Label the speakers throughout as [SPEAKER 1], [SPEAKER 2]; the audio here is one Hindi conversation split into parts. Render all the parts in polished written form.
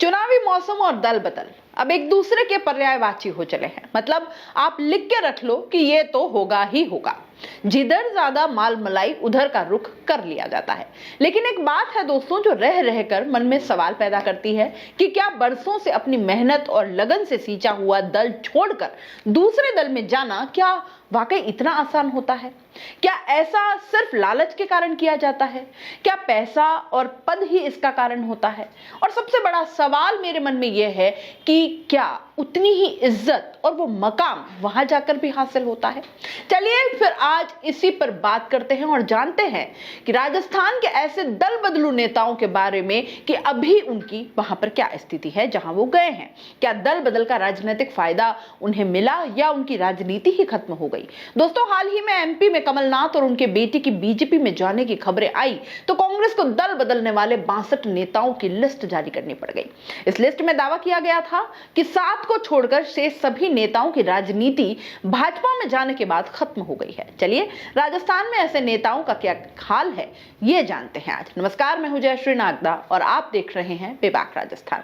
[SPEAKER 1] चुनावी मौसम और दल बदल अब एक दूसरे के पर्यायवाची हो चले हैं। मतलब आप लिख के रख लो कि ये तो होगा ही होगा। जिधर ज्यादा माल मलाई उधर का रुख कर लिया जाता है। लेकिन एक बात है दोस्तों जो रह रहकर मन में सवाल पैदा करती है कि क्या बरसों से अपनी मेहनत और लगन से सींचा हुआ दल छोड़कर दूसरे दल में जाना क्या वाकई इतना आसान होता है? क्या ऐसा सिर्फ लालच के कारण किया जाता है? क्या पैसा और पद ही इसका कारण होता है? और सबसे बड़ा सवाल मेरे मन में यह है कि क्या उतनी ही इज्जत और वो मकाम वहां जाकर भी हासिल होता है? चलिए फिर आज इसी पर बात करते हैं और जानते हैं कि राजस्थान के ऐसे दल बदलू नेताओं के बारे में कि अभी उनकी वहां पर क्या स्थिति है जहां वो गए हैं। क्या दल बदल का राजनीतिक फायदा उन्हें मिला या उनकी राजनीति ही खत्म हो गई? दोस्तों, हाल ही में एमपी में कमलनाथ और उनके बेटे की बीजेपी में जाने की खबरें आई तो कांग्रेस को दल बदलने वाले 62 नेताओं की लिस्ट जारी करनी पड़ गई। इस लिस्ट में दावा किया गया था कि 7 को छोड़कर शेष सभी नेताओं की राजनीति भाजपा में जाने के बाद खत्म हो गई है। चलिए राजस्थान में ऐसे नेताओं का क्या हाल है ये जानते हैं आज। नमस्कार, मैं हूं जयश्री नागदा और आप देख रहे हैं बेबाक राजस्थान।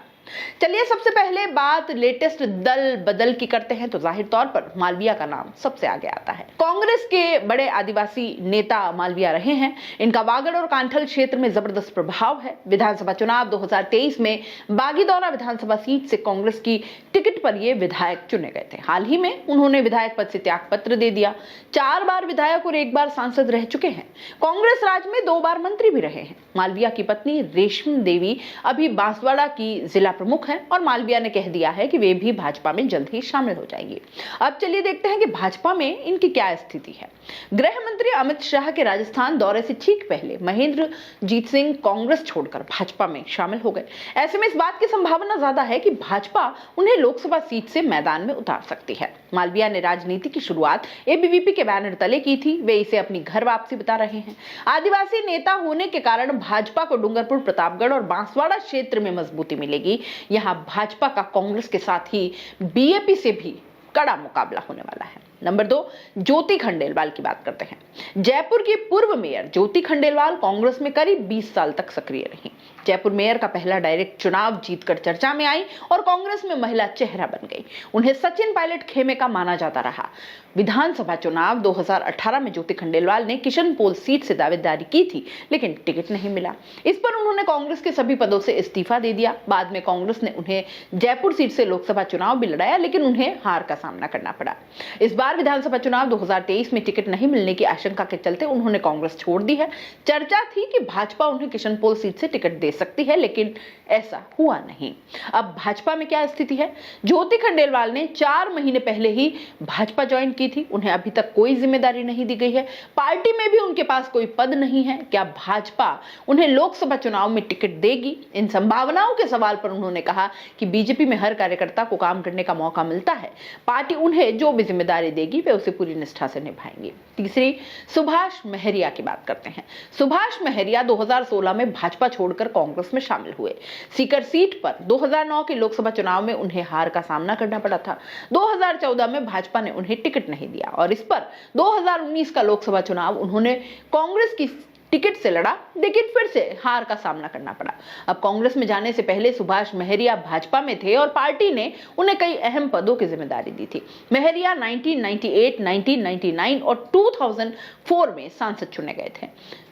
[SPEAKER 1] चलिए सबसे पहले बात लेटेस्ट दल बदल की करते हैं तो जाहिर तौर पर मालविया का नाम सबसे आगे आता है। कांग्रेस के बड़े आदिवासी नेता मालविया रहे हैं। इनका वागड़ और कांठल क्षेत्र में जबरदस्त प्रभाव है। विधानसभा चुनाव 2023 में बागीदौरा विधानसभा सीट से कांग्रेस की टिकट पर ये विधायक चुने गए थे। हाल ही में उन्होंने विधायक पद से त्याग पत्र दे दिया। 4 बार विधायक और 1 बार सांसद रह चुके हैं। कांग्रेस राज में 2 बार मंत्री भी रहे हैं। मालविया की पत्नी रेशम देवी अभी बांसवाड़ा की जिला प्रमुख हैं और मालविया ने कह दिया है कि वे भी भाजपा में जल्द ही शामिल हो जाएंगी। अब चलिए देखते हैं कि भाजपा में इनकी क्या स्थिति है। गृह मंत्री अमित शाह के राजस्थान दौरे से ठीक पहले महेंद्र जीत सिंह कांग्रेस छोड़कर भाजपा में शामिल हो गए। ऐसे में इस बात की संभावना ज्यादा है कि भाजपा उन्हें लोकसभा सीट से मैदान में उतार सकती है। मालविया ने राजनीति की शुरुआत एबीवीपी के बैनर तले की थी। वे इसे अपनी घर वापसी बता रहे हैं। आदिवासी नेता होने के कारण भाजपा को डूंगरपुर, प्रतापगढ़ और बांसवाड़ा क्षेत्र में मजबूती मिलेगी। यहां भाजपा का कांग्रेस के साथ ही बीएपी से भी कड़ा मुकाबला होने वाला है। नंबर 2, ज्योति खंडेलवाल की बात करते हैं। जयपुर की पूर्व मेयर ज्योति खंडेलवाल कांग्रेस में करीब 20 साल तक सक्रिय रही। जयपुर मेयर का पहला डायरेक्ट चुनाव जीतकर चर्चा में आई और कांग्रेस में महिला चेहरा बन गई। उन्हें सचिन पायलट खेमे का माना जाता रहा। विधानसभा चुनाव 2018 में ज्योति खंडेलवाल ने किशनपोल सीट से दावेदारी की थी लेकिन टिकट नहीं मिला। इस पर उन्होंने कांग्रेस के सभी पदों से इस्तीफा दे दिया। बाद में कांग्रेस ने उन्हें जयपुर सीट से लोकसभा चुनाव भी लड़ाया लेकिन उन्हें हार का सामना करना पड़ा। इस बार विधानसभा चुनाव 2023 में टिकट नहीं मिलने की आशंका के चलते उन्होंने कांग्रेस छोड़ दी है। चर्चा थी कि भाजपा उन्हें किशनपोल सीट से टिकट दे सकती है लेकिन ऐसा हुआ नहीं। अब भाजपा में क्या स्थिति है? ज्योति खंडेलवाल ने 4 महीने पहले ही भाजपा ज्वाइन की थी। उन्हें अभी तक कोई जिम्मेदारी नहीं दी गई है। पार्टी में भी उनके पास कोई पद नहीं है। क्या भाजपा उन्हें लोकसभा चुनाव में टिकट देगी? इन संभावनाओं के सवाल पर उन्होंने कहा कि बीजेपी में हर कार्यकर्ता को काम करने का मौका मिलता है। पार्टी उन्हें जो भी जिम्मेदारी देगी वे उसे पूरी निष्ठा से निभाएंगे। तीसरी, सुभाष महरिया की बात करते हैं। सुभाष महरिया 2016 में भाजपा छोड़कर कांग्रेस में शामिल हुए। सीकर सीट पर 2009 के लोकसभा चुनाव में उन्हें हार का सामना करना पड़ा था। 2014 में भाजपा ने उन्हें टिकट नहीं दिया और इस पर 2019 का लोकसभा चुनाव उन्होंने कांग्रेस की टिकट से लड़ा लेकिन फिर से हार का सामना करना पड़ा। अब कांग्रेस में जाने से पहले सुभाष महरिया भाजपा में थे और पार्टी ने उन्हें कई अहम पदों की जिम्मेदारी दी थी। महरिया 1998, 1999 और 2004 में सांसद चुने गए थे।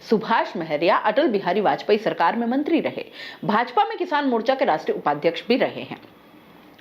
[SPEAKER 1] सुभाष महरिया अटल बिहारी वाजपेयी सरकार में मंत्री रहे। भाजपा में किसान मोर्चा के राष्ट्रीय उपाध्यक्ष भी रहे हैं।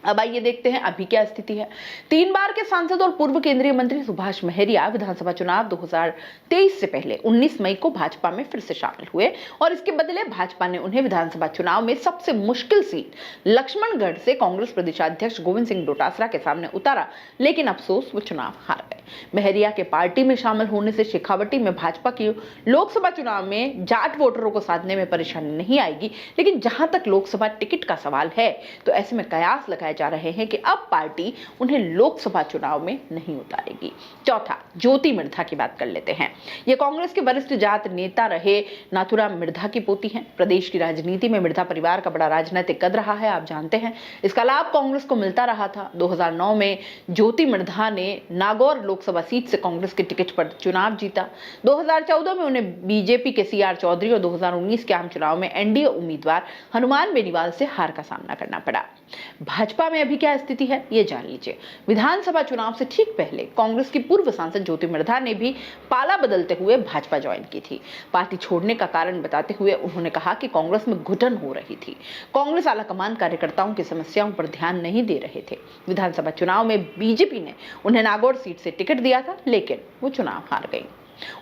[SPEAKER 1] अब आइए देखते हैं अभी क्या स्थिति है। 3 बार के सांसद और पूर्व केंद्रीय मंत्री सुभाष महरिया विधानसभा चुनाव 2023 से पहले 19 मई को भाजपा में फिर से शामिल हुए और इसके बदले भाजपा ने उन्हें विधानसभा चुनाव में सबसे मुश्किल सीट लक्ष्मणगढ़ से कांग्रेस प्रदेशाध्यक्ष गोविंद सिंह डोटासरा के सामने उतारा लेकिन अफसोस वो चुनाव हार गए। महरिया के पार्टी में शामिल होने से शेखावटी में भाजपा की लोकसभा चुनाव में जाट वोटरों को साधने में परेशानी नहीं आएगी। लेकिन जहां तक लोकसभा टिकट का सवाल है तो ऐसे में कयास लगाया जा रहे हैं कि अब पार्टी उन्हें लोकसभा चुनाव में नहीं उतारेगी। चौथा, ज्योति मिर्धा की बात कर लेते हैं। ये कांग्रेस के वरिष्ठ जाट नेता रहे नाथूराम मिर्धा की पोती हैं। प्रदेश की राजनीति में मिर्धा परिवार का बड़ा राजनीतिक कद रहा है, आप जानते हैं। इसका लाभ कांग्रेस को मिलता रहा था। 2009 में ज्योति मिर्धा ने नागौर लोकसभा सीट से कांग्रेस के टिकट पर चुनाव जीता। 2014 में उन्हें बीजेपी के सीआर चौधरी और 2019 के आम चुनाव में एनडीए उम्मीदवार हनुमान बेनीवाल से हार का सामना करना पड़ा। भाजपा में अभी क्या स्थिति है, ये जान लीजिए। विधानसभा चुनाव से ठीक पहले कांग्रेस की पूर्व सांसद ज्योति मिर्धा ने भी पाला बदलते हुए भाजपा ज्वाइन की थी। पार्टी छोड़ने का कारण बताते हुए उन्होंने कहा कि कांग्रेस में घुटन हो रही थी। कांग्रेस आलाकमान कार्यकर्ताओं की समस्याओं पर ध्यान नहीं दे रहे थे। विधानसभा चुनाव में बीजेपी ने उन्हें नागौर सीट से टिकट दिया था, लेकिन वो चुनाव हार गई।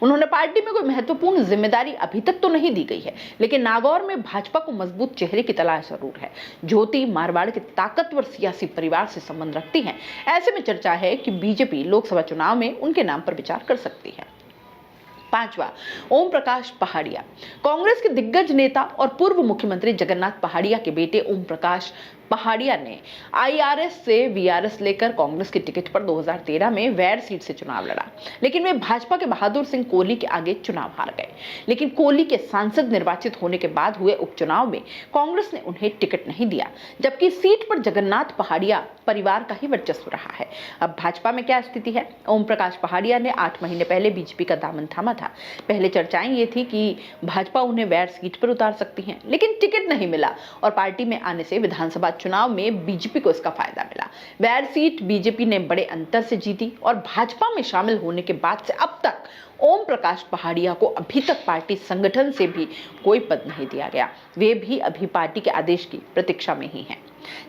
[SPEAKER 1] उन्होंने पार्टी में कोई महत्वपूर्ण जिम्मेदारी अभी तक तो नहीं दी गई है, लेकिन नागौर में भाजपा को मजबूत चेहरे की तलाश जरूर है। ज्योति मारवाड़ के ताकतवर सियासी परिवार से संबंध रखती हैं। ऐसे में चर्चा है कि बीजेपी लोकसभा चुनाव में उनके नाम पर विचार कर सकती है। पांचवा, ओम प्रकाश पहाड़िया। कांग्रेस के दिग्गज नेता और पूर्व मुख्यमंत्री जगन्नाथ पहाड़िया के बेटे ओम प्रकाश पहाड़िया ने आईआरएस से वीआरएस लेकर कांग्रेस की टिकट पर 2013 में वैर सीट से चुनाव लड़ा, लेकिन वे भाजपा के बहादुर सिंह कोहली के आगे चुनाव हार गए। लेकिन कोहली के सांसद निर्वाचित होने के बाद हुए उपचुनाव में कांग्रेस ने उन्हें टिकट नहीं दिया, जबकि सीट पर जगन्नाथ पहाड़िया परिवार का ही वर्चस्व रहा है। अब भाजपा में क्या स्थिति है? ओम प्रकाश पहाड़िया ने 8 महीने पहले बीजेपी का दामन थामा था। पहले चर्चाएं ये थी कि भाजपा उन्हें वैर सीट पर उतार सकती है, लेकिन टिकट नहीं मिला और पार्टी में आने से विधानसभा चुनाव में बीजेपी को इसका फायदा मिला। वैर सीट बीजेपी ने बड़े अंतर से जीती और भाजपा में शामिल होने के बाद से अब तक ओम प्रकाश पहाड़िया को अभी तक पार्टी संगठन से भी कोई पद नहीं दिया गया। वे भी अभी पार्टी के आदेश की प्रतीक्षा में ही हैं।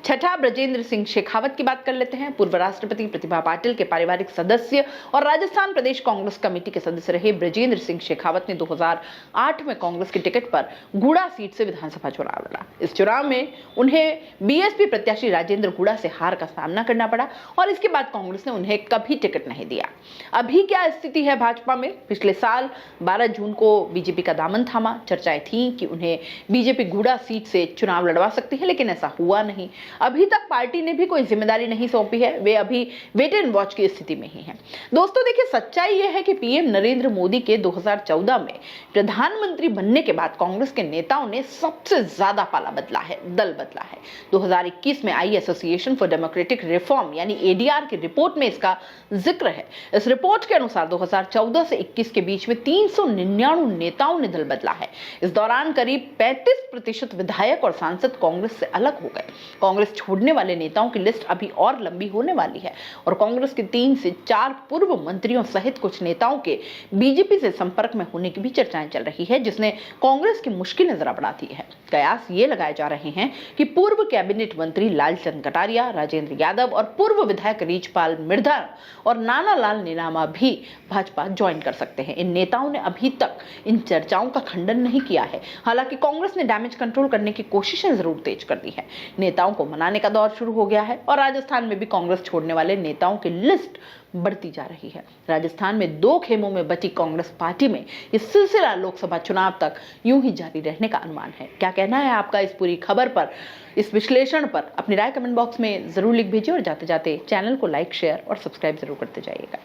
[SPEAKER 1] छठा, ब्रजेंद्र सिंह शेखावत की बात कर लेते हैं। पूर्व राष्ट्रपति प्रतिभा पाटिल के पारिवारिक सदस्य और राजस्थान प्रदेश कांग्रेस कमेटी के सदस्य रहे ब्रजेंद्र सिंह शेखावत ने 2008 में कांग्रेस की टिकट पर गुड़ा सीट से विधानसभा चुनाव लड़ा। इस चुनाव में उन्हें बीएसपी प्रत्याशी राजेंद्र गुड़ा से हार का सामना करना पड़ा और इसके बाद कांग्रेस ने उन्हें कभी टिकट नहीं दिया। अभी क्या स्थिति है भाजपा में? पिछले साल 12 जून को बीजेपी का दामन थामा। चर्चाएं थी कि उन्हें बीजेपी गुड़ा सीट से चुनाव लड़वा सकती है, लेकिन ऐसा हुआ नहीं। अभी तक पार्टी ने भी कोई जिम्मेदारी नहीं सौंपी है। वे अभी वेट एंड वॉच की स्थिति में ही हैं। दोस्तों देखिए, सच्चाई यह है कि पीएम नरेंद्र मोदी के 2014 में प्रधानमंत्री बनने के बाद कांग्रेस के नेताओं ने सबसे ज्यादा पाला बदला है, दल बदला है। 2021 में आई एसोसिएशन फॉर डेमोक्रेटिक रिफॉर्म यानी एडीआर की रिपोर्ट में इसका जिक्र है। इस रिपोर्ट के अनुसार 2014 से 21 के बीच में 399 नेताओं ने दल बदला है। इस दौरान करीब 35% विधायक और सांसद कांग्रेस से अलग हो गए। कांग्रेस छोड़ने वाले नेताओं की लिस्ट अभी और लंबी होने वाली है और कांग्रेस के 3 से 4 पूर्व मंत्रियों सहित कुछ नेताओं के बीजेपी से संपर्क में होने की भी चर्चाएं चल रही है, जिसने कांग्रेस की मुश्किलें जरा बढ़ा दी है। कयास ये लगाए जा रहे हैं कि पूर्व कैबिनेट मंत्री लालचंद कटारिया, राजेंद्र यादव और पूर्व विधायक रीचपाल मिर्धा और नानालाल नीनामा भी भाजपा ज्वाइन कर सकते हैं। इन नेताओं ने अभी तक इन चर्चाओं का खंडन नहीं किया है। हालांकि कांग्रेस ने डैमेज कंट्रोल करने की कोशिशें जरूर तेज कर दी है। नेताओं को मनाने का दौर शुरू हो गया है और राजस्थान में भी कांग्रेस छोड़ने वाले नेताओं की लिस्ट बढ़ती जा रही है। राजस्थान में 2 खेमों में बची कांग्रेस पार्टी में यह सिलसिला लोकसभा चुनाव तक यूं ही जारी रहने का अनुमान है। क्या कहना है आपका इस पूरी खबर पर, इस विश्लेषण पर? अपनी राय कमेंट बॉक्स में जरूर लिख भेजिए और जाते जाते चैनल को लाइक, शेयर और सब्सक्राइब जरूर करते जाइएगा।